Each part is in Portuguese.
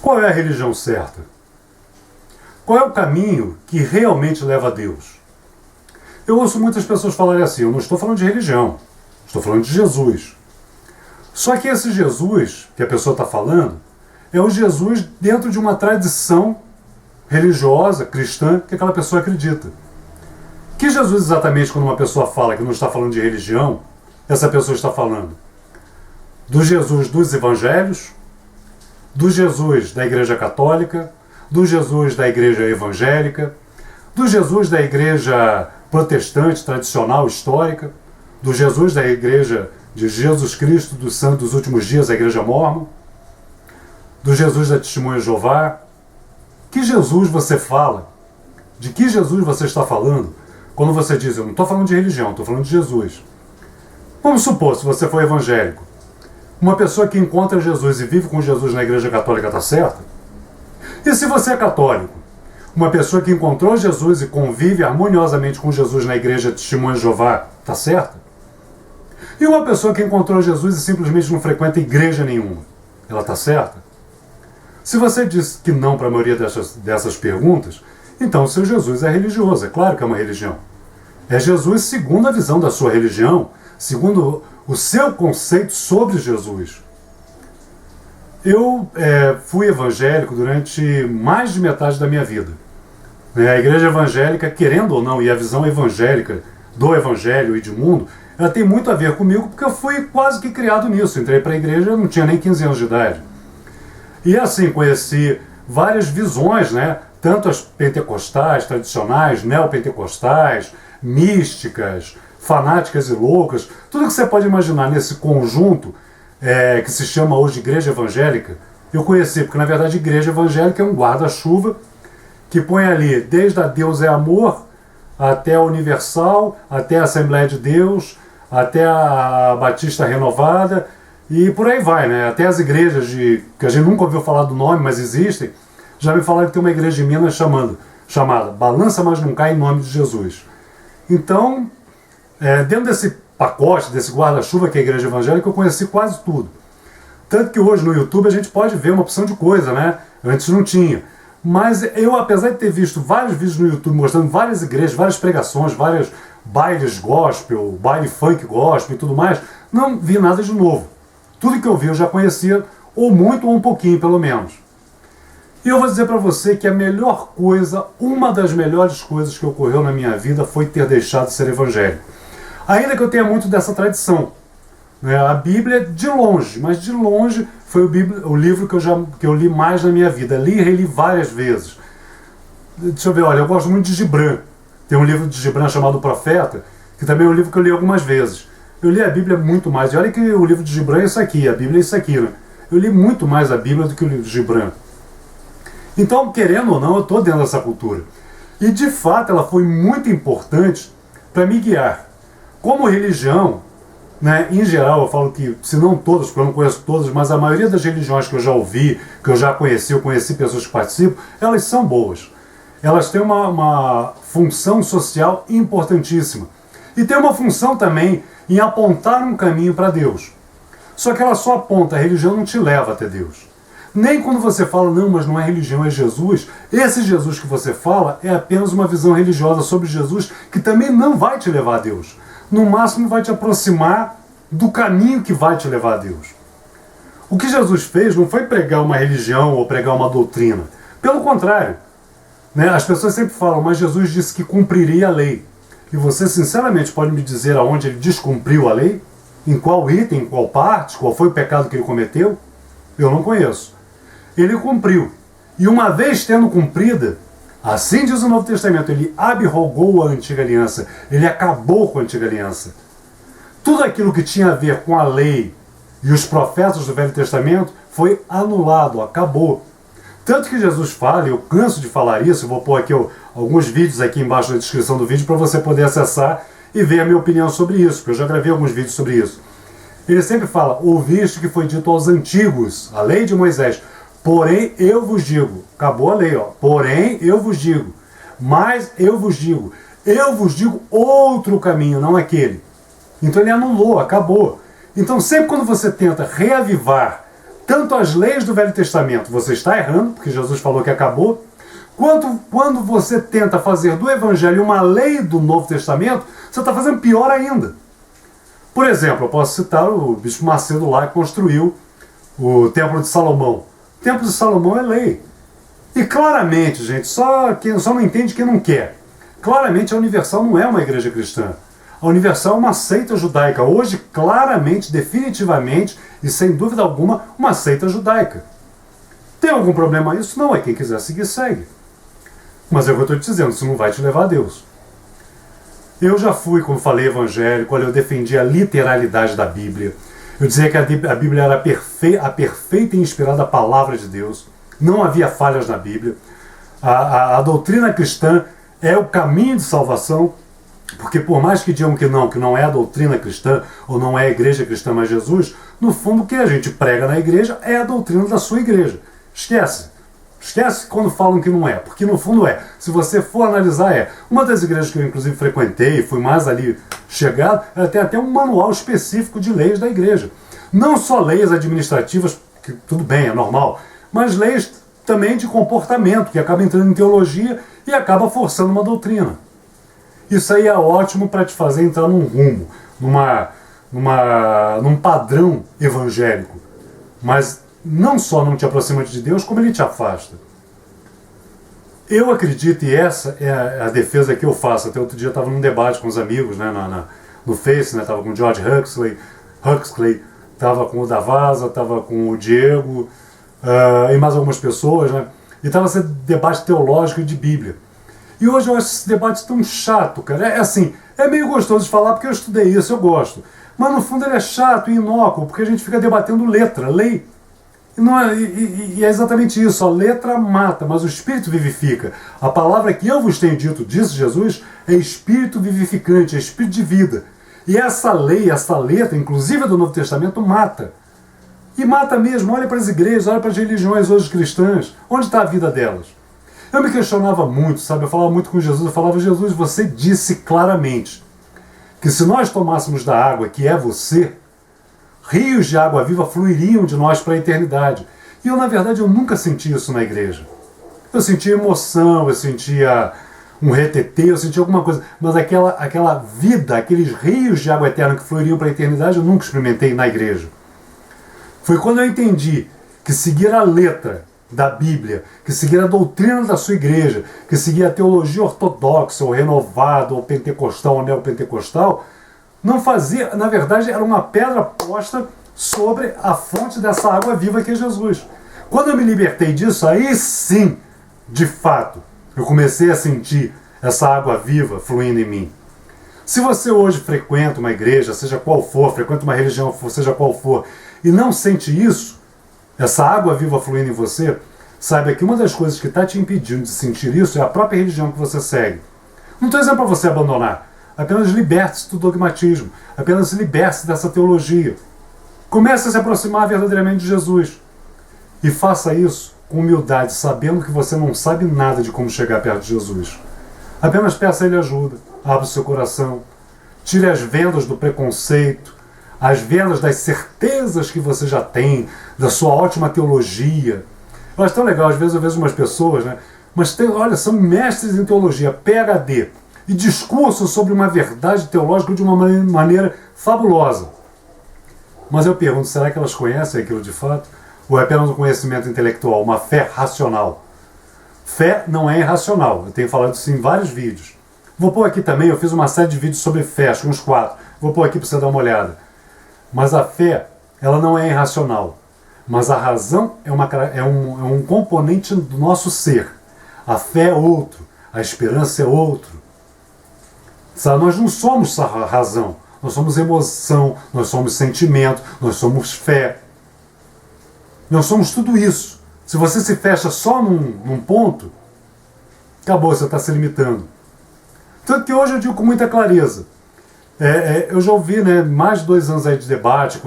Qual é a religião certa? Qual é o caminho que realmente leva a Deus? Eu ouço muitas pessoas falarem assim, eu não estou falando de religião, estou falando de Jesus. Só que esse Jesus que a pessoa está falando é o Jesus dentro de uma tradição religiosa, cristã, que aquela pessoa acredita. Que Jesus exatamente, quando uma pessoa fala que não está falando de religião, essa pessoa está falando? Do Jesus dos evangelhos, do Jesus da Igreja Católica, do Jesus da Igreja Evangélica, do Jesus da Igreja Protestante, tradicional, histórica, do Jesus da Igreja de Jesus Cristo dos Santos dos Últimos Dias, a Igreja Mórmon, do Jesus da Testemunha de Jeová. Que Jesus você fala? De que Jesus você está falando quando você diz, eu não estou falando de religião, estou falando de Jesus? Vamos supor, se você for evangélico, uma pessoa que encontra Jesus e vive com Jesus na Igreja Católica está certa? E se você é católico, uma pessoa que encontrou Jesus e convive harmoniosamente com Jesus na Igreja Testemunha de Jeová está certa? E uma pessoa que encontrou Jesus e simplesmente não frequenta igreja nenhuma, ela está certa? Se você diz que não para a maioria dessas perguntas, então seu Jesus é religioso, é claro que é uma religião. É Jesus segundo a visão da sua religião, segundo o seu conceito sobre Jesus. Eu fui evangélico durante mais de metade da minha vida. A igreja evangélica, querendo ou não, e a visão evangélica do evangelho e de mundo, ela tem muito a ver comigo, porque eu fui quase que criado nisso. Entrei para a igreja, eu não tinha nem 15 anos de idade. E assim, conheci várias visões, né? Tanto as pentecostais, tradicionais, neopentecostais, místicas, fanáticas e loucas, tudo que você pode imaginar nesse conjunto que se chama hoje Igreja Evangélica, eu conheci, porque na verdade Igreja Evangélica é um guarda-chuva que põe ali desde a Deus é Amor, até a Universal, até a Assembleia de Deus, até a Batista Renovada, e por aí vai, né? Até as igrejas que a gente nunca ouviu falar do nome, mas existem. Já me falaram que tem uma igreja em Minas chamada Balança Mas Não Cai em Nome de Jesus. Então, dentro desse pacote, desse guarda-chuva que é a igreja evangélica, eu conheci quase tudo. Tanto que hoje no YouTube a gente pode ver uma opção de coisa, né? Antes não tinha. Mas eu, apesar de ter visto vários vídeos no YouTube mostrando várias igrejas, várias pregações, vários bailes gospel, baile funk gospel e tudo mais, não vi nada de novo. Tudo que eu vi eu já conhecia, ou muito ou um pouquinho pelo menos. E eu vou dizer para você que a melhor coisa, uma das melhores coisas que ocorreu na minha vida foi ter deixado de ser evangélico. Ainda que eu tenha muito dessa tradição. A Bíblia, de longe, mas de longe, foi o livro que eu li mais na minha vida. Li e reli várias vezes. Deixa eu ver, olha, eu gosto muito de Gibran. Tem um livro de Gibran chamado O Profeta, que também é um livro que eu li algumas vezes. Eu li a Bíblia muito mais. E olha que o livro de Gibran é isso aqui, a Bíblia é isso aqui, né? Eu li muito mais a Bíblia do que o livro de Gibran. Então, querendo ou não, eu estou dentro dessa cultura. E, de fato, ela foi muito importante para me guiar. Como religião, né, em geral, eu falo que, se não todas, porque eu não conheço todas, mas a maioria das religiões que eu já ouvi, que eu já conheci, eu conheci pessoas que participam, elas são boas. Elas têm uma função social importantíssima. E tem uma função também em apontar um caminho para Deus. Só que ela só aponta, a religião não te leva até Deus. Nem quando você fala, não, mas não é religião, é Jesus. Esse Jesus que você fala é apenas uma visão religiosa sobre Jesus que também não vai te levar a Deus. No máximo vai te aproximar do caminho que vai te levar a Deus. O que Jesus fez não foi pregar uma religião ou pregar uma doutrina. Pelo contrário. As pessoas sempre falam, mas Jesus disse que cumpriria a lei. E você sinceramente pode me dizer aonde ele descumpriu a lei? Em qual item, em qual parte, qual foi o pecado que ele cometeu? Eu não conheço. Ele cumpriu. E uma vez tendo cumprida, assim diz o Novo Testamento, ele abrogou a antiga aliança, ele acabou com a antiga aliança. Tudo aquilo que tinha a ver com a lei e os profetas do Velho Testamento foi anulado, acabou. Tanto que Jesus fala, e eu canso de falar isso, eu vou pôr aqui alguns vídeos aqui embaixo na descrição do vídeo para você poder acessar e ver a minha opinião sobre isso, porque eu já gravei alguns vídeos sobre isso. Ele sempre fala, ouviste que foi dito aos antigos, a lei de Moisés, porém eu vos digo, acabou a lei, porém eu vos digo, mas eu vos digo outro caminho, não aquele. Então ele anulou, acabou. Então sempre quando você tenta reavivar tanto as leis do Velho Testamento, você está errando, porque Jesus falou que acabou, quanto quando você tenta fazer do Evangelho uma lei do Novo Testamento, você está fazendo pior ainda. Por exemplo, eu posso citar o Bispo Macedo lá, que construiu o Templo de Salomão. O Templo de Salomão é lei. E claramente, gente, só não entende quem não quer. Claramente a Universal não é uma igreja cristã. A Universal é uma seita judaica. Hoje, claramente, definitivamente e sem dúvida alguma, uma seita judaica. Tem algum problema isso? Não, é quem quiser seguir, segue. Mas é o que eu estou te dizendo, isso não vai te levar a Deus. Eu já fui, como falei, evangélico, olha, eu defendi a literalidade da Bíblia. Eu dizia que a Bíblia era a perfeita e inspirada palavra de Deus. Não havia falhas na Bíblia. A doutrina cristã é o caminho de salvação, porque por mais que digam que não é a doutrina cristã, ou não é a igreja cristã, mas Jesus, no fundo o que a gente prega na igreja é a doutrina da sua igreja. Esquece quando falam que não é, porque no fundo é. Se você for analisar, é. Uma das igrejas que eu inclusive frequentei, fui mais ali chegado, ela tem até um manual específico de leis da igreja. Não só leis administrativas, que tudo bem, é normal, mas leis também de comportamento, que acaba entrando em teologia e acaba forçando uma doutrina. Isso aí é ótimo para te fazer entrar num rumo, num padrão evangélico. Mas não só não te aproxima de Deus, como ele te afasta. Eu acredito, e essa é a defesa que eu faço. Até outro dia eu estava num debate com os amigos, né, no Face, né, estava com o George Huxley, estava com o Davasa, estava com o Diego, e mais algumas pessoas, né, e estava esse debate teológico e de Bíblia. E hoje eu acho esse debate tão chato, cara. É assim, é meio gostoso de falar porque eu estudei isso, eu gosto. Mas no fundo ele é chato e inócuo, porque a gente fica debatendo letra, lei. E é exatamente isso, a letra mata, mas o Espírito vivifica. A palavra que eu vos tenho dito, disse Jesus, é Espírito vivificante, é Espírito de vida. E essa lei, essa letra, inclusive do Novo Testamento, mata. E mata mesmo, olha para as igrejas, olha para as religiões hoje cristãs, onde está a vida delas? Eu me questionava muito, sabe? Eu falava muito com Jesus, eu falava, Jesus, você disse claramente que se nós tomássemos da água que é você, rios de água viva fluiriam de nós para a eternidade. E eu, na verdade, eu nunca senti isso na igreja. Eu sentia emoção, eu sentia um retetê, eu sentia alguma coisa, mas aquela vida, aqueles rios de água eterna que fluiriam para a eternidade, eu nunca experimentei na igreja. Foi quando eu entendi que seguir a letra da Bíblia, que seguir a doutrina da sua igreja, que seguir a teologia ortodoxa, ou renovada, ou pentecostal, ou neopentecostal, não fazia, na verdade, era uma pedra posta sobre a fonte dessa água viva que é Jesus. Quando eu me libertei disso, aí sim, de fato, eu comecei a sentir essa água viva fluindo em mim. Se você hoje frequenta uma igreja, seja qual for, frequenta uma religião, seja qual for, e não sente isso, essa água viva fluindo em você, saiba que uma das coisas que está te impedindo de sentir isso é a própria religião que você segue. Não estou dizendo para você abandonar. Apenas liberte-se do dogmatismo. Apenas liberte-se dessa teologia. Comece a se aproximar verdadeiramente de Jesus. E faça isso com humildade, sabendo que você não sabe nada de como chegar perto de Jesus. Apenas peça a Ele ajuda. Abra o seu coração. Tire as vendas do preconceito, as vendas das certezas que você já tem, da sua ótima teologia. Eu acho tão legal, às vezes eu vejo umas pessoas, né? Mas olha, são mestres em teologia, PhD, e discursam sobre uma verdade teológica de uma maneira fabulosa. Mas eu pergunto, será que elas conhecem aquilo de fato? Ou é apenas um conhecimento intelectual, uma fé racional? Fé não é irracional, eu tenho falado isso em vários vídeos. Vou pôr aqui também, eu fiz uma série de vídeos sobre fé, acho que uns 4. Vou pôr aqui para você dar uma olhada. Mas a fé, ela não é irracional. Mas a razão é um componente do nosso ser. A fé é outro, a esperança é outro. Sabe, nós não somos razão, nós somos emoção, nós somos sentimento, nós somos fé. Nós somos tudo isso. Se você se fecha só num ponto, acabou, você está se limitando. Tanto que hoje eu digo com muita clareza, eu já ouvi, né, mais de 2 anos aí de debate,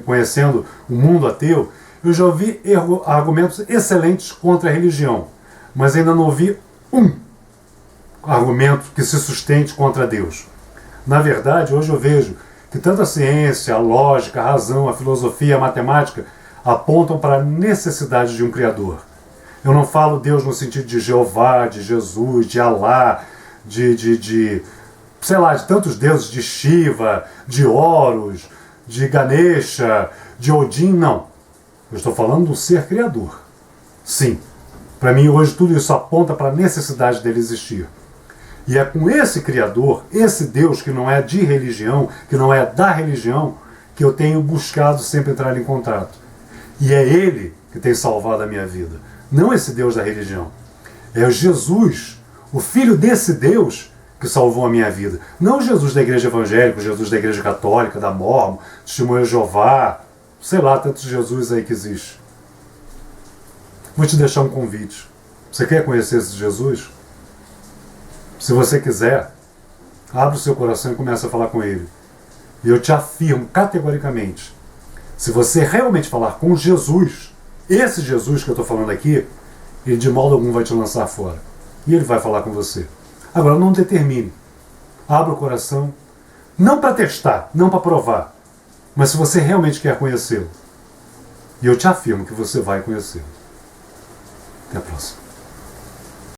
conhecendo o mundo ateu, eu já ouvi argumentos excelentes contra a religião, mas ainda não ouvi um argumento que se sustente contra Deus. Na verdade, hoje eu vejo que tanto a ciência, a lógica, a razão, a filosofia, a matemática, apontam para a necessidade de um Criador. Eu não falo Deus no sentido de Jeová, de Jesus, de Alá, sei lá, de tantos deuses, de Shiva, de Horus, de Ganesha, de Odin, não. Eu estou falando do ser criador. Sim, para mim hoje tudo isso aponta para a necessidade dele existir. E é com esse Criador, esse Deus que não é de religião, que não é da religião, que eu tenho buscado sempre entrar em contato. E é Ele que tem salvado a minha vida. Não esse Deus da religião. É o Jesus, o Filho desse Deus, que salvou a minha vida. Não o Jesus da igreja evangélica, o Jesus da igreja católica, da Mórmon, Testemunha de Jeová, sei lá, tantos Jesus aí que existe. Vou te deixar um convite. Você quer conhecer esse Jesus? Se você quiser, abre o seu coração e comece a falar com Ele. E eu te afirmo categoricamente, se você realmente falar com Jesus, esse Jesus que eu estou falando aqui, ele de modo algum vai te lançar fora. E ele vai falar com você. Agora, não determine. Abra o coração, não para testar, não para provar, mas se você realmente quer conhecê-lo. E eu te afirmo que você vai conhecê-lo. Até a próxima.